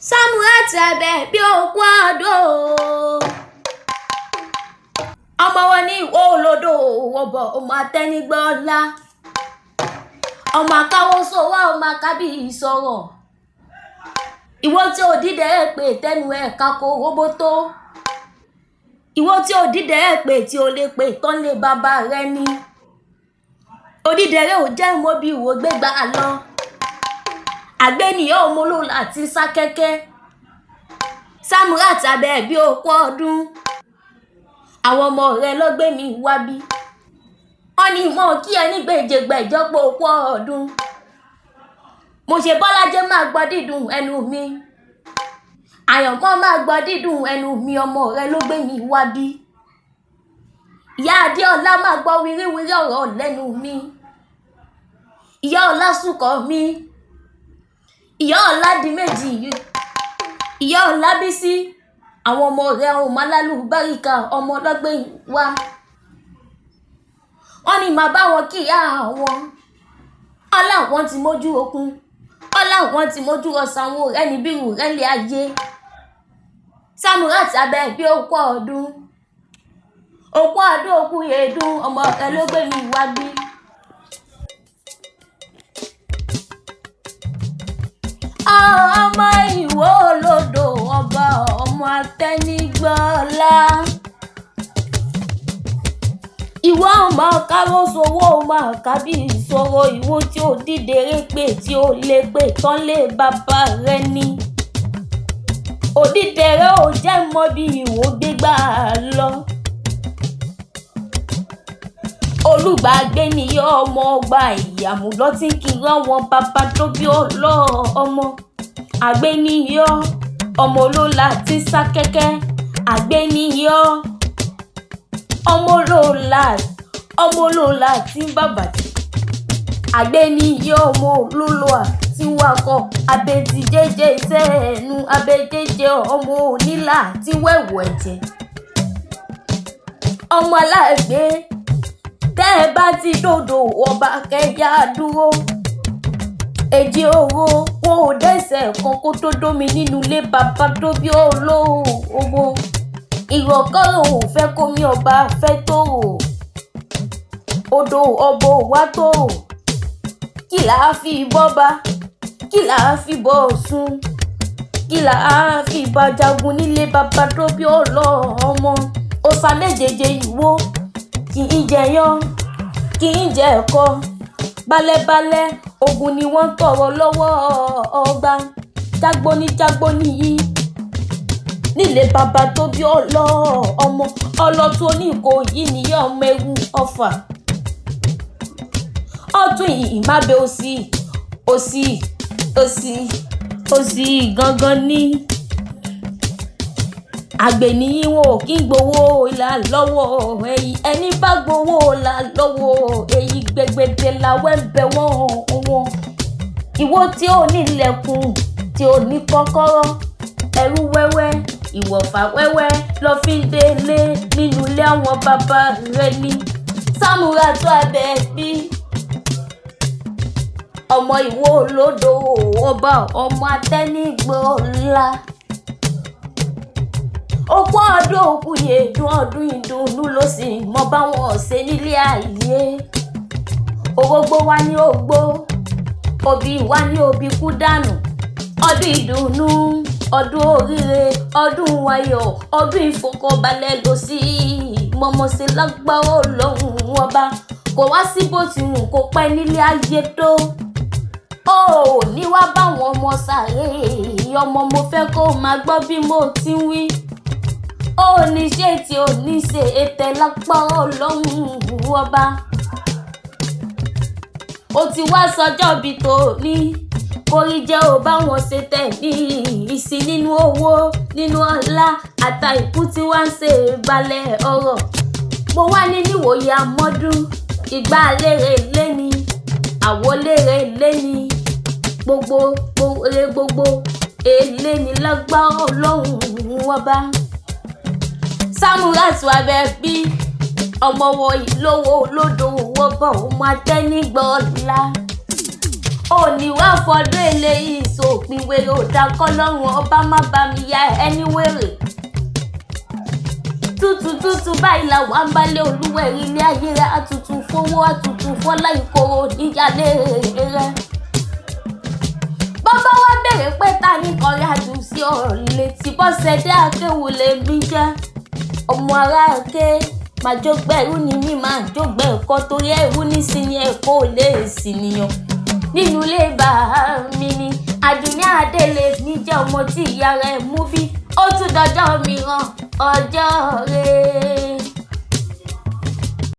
Samurai abẹ bí òkú àdó ọmọ wọn ní ìwọ olódò wọbọ ọmọ atẹnigbọlá ọmọ akáwọ sọwọ ọmọ akábí ìsọ̀rọ̀ ìwọ tí ò dídẹ pé tẹnu ẹ kakó roboto ìwọ tí ò dídẹ pé tí ò lè pé tán lé bàbá rẹ ní odídẹrẹ ò jẹ mọ bí ìwọ gbégbá lọ àgbẹnìyàn ọmọlò láti sá kẹ́kẹ́ Samurai abẹ bí òkú ọdún àwọn ọmọ rẹ ló gbé mi wá bí wọn ní mọ kí ẹni gbèjègbè ìjọpọ òkú ọdún mo ṣe Bọ́lájẹ máa gbọ́ dídùn ẹnu mi Àyànkọ́ máa gbọ́ dídùn ẹnu mi ọmọ rẹ ló gbé mi wá bí ìyá Adéọlá máa gbọ́ wíríwírí ọ̀rọ̀ lẹ́nu mi ìyá Ọlásùnkọ́ mi ìyá Ọládìméjì ìyá Ọlábísí àwọn ọmọ rẹ ọmọ alálùbáríkà ọmọ ọlọgbẹ wa wọn ní máa bá wọn kíyà àwọn ọláwọn ti mójú okun ọláwọn ti mójú ọsànwó rẹ níbírù rẹ lé ayé Samurai abẹ bí òkú ọdún òkú yèédún ọmọ rẹ ló gbé mi wá bí. Ọmọ ìwọ olódò ọba ọmọ atẹnigbọlá ìwọ ọmọ káwọ sowó ọmọ àkábí ìṣòro ìwọ tí ó dídèrè pé tí ó lè pé tán lé bàbá rẹ ní òdídẹrẹ ò jẹ mọ bí ìwọ gbégbá lọ olùgbàgbé nìyọ ọmọ ọgbà ìyàmú lọtí kí rán wọn bàbá tó bí ọlọ ọmọ àgbéníyọ ọmọ olóla tí sá kẹ́kẹ́ àgbéníyọ ọmọ olóla tí bàbà àgbéníyọ ọmọ olóla tí wakọ abẹtí jẹjẹ sẹẹnu abẹjẹjẹ ọmọ onílà tí wẹwọ ẹ̀jẹ̀ ọmọ aláàgbé tẹ́ ẹ bá ti dòdò ọba kẹyà dúró èjì owó wọn ò dẹ́sẹ̀ kan kó tó dómi nínú ilé bàbá tó bí olówó ìrọ̀kọ́ lòun fẹ́ kómi ọba fẹ́ tó odò ọbọ wá tó kí làá fi bọ́ba kí làá fi bọ́ sùn kí làá fi bá jagun nílé bàbá tó bí ọlọ́mọ ọ̀sà méjèèjì ìwó kì í jẹyán kì í jẹ ẹ̀kọ balẹ̀balẹ̀ ogun ni wọ́n ń tọrọ lọ́wọ́ ọba jágbóní yìí nílé bàbá tó bí ọmọ ọlọ́tún Oníkòyí nìyá ọmọ ewu Ọ̀fà ọdún yìí má bẹ òsì gangan ní àgbẹ̀nìyí wọn ò kí gbowó ìlà lọ́wọ́ ẹ̀yìn ẹni bá gbowó ìlà lọ́wọ́ èyí gbẹgbẹdẹ làwẹ̀ ń bẹ wọ́n ìwọ tí ò ní ilẹ̀kùn tí ò ní kọ́kọ́rọ́ ẹrú wẹ́wẹ́ ìwọ̀fà wẹ́wẹ́ lọ fi ń délé nínú ilé àwọn bàbá rẹ ní Samurai abẹ bí ọmọ ìwọ olódò ọba ọmọ atẹnigbọlá òkú ọdún òkú yèédún ọdún ìdùnnú ló sì mọ báwọn ṣe nílé ayé ògbógbó wa ní ògbó òbí wa ní òbí kú dànù ọdún ìdùnnú ọdún oríire ọdún ayọ̀ ọdún ìfọkànbalẹ̀ ló sì mọmọ ṣe lágbára Ọlọ́run ọba kò wá sí bó ti wù kó pẹ́ nílé ayé tó ó ní wá báwọn ọmọ sàré ọmọ mo fẹ́ kó máa gbọ́ bí mo ti ń wí ó ní ṣe tí ò ní ṣe ètè lápá Ọlọ́run ọba ó ti wá sọjọ́ bí tòní kórí jẹ́ ò bá wọn ṣe tẹ̀ ní ìsìn nínú owó nínú ọlá àtàìkú tí wọ́n ń ṣe balẹ̀ ọ̀rọ̀ mo wá ní níwòye àmọ́dún ìgbà lérè lẹ́ni àwo lérè lẹ́ni gbogbo èlé ní lágbá Ọlọ́run ọba. Samurai abẹ bí ọmọ wọ ìlówó olódò wọbọ ọmọ atẹnigbọlá òní wá fọdún eléyìí sópin wèrè ò dákọ́ lọ́rùn ọba má bá mi ya ẹni wèrè. tútù báyìí làwọn àǹbálẹ̀ olúwẹ̀rí ilé ayé rẹ̀ àtútù fowó àtútù fọlá ìkorò níyàlé rẹ̀. bàbá wa béèrè pé ta ní kọrin àdùn sí ọ̀rọ̀ létí Bọ́sẹ̀dé Akéwù lèmi jẹ́ ọmọ ará ké máa jógbẹ́ ẹrú ni mí máa jógbẹ́ ẹ̀kọ́ torí ẹrú nísìnyí ẹ̀kọ́ ò lè sí nìyàn nínú ilé bàá mi ni Àdùnní Adélé mi jẹ́ ọmọ tí ìyá rẹ̀ mú bí ó tún dọjọ́ mìíràn ọjọ́ rẹ̀.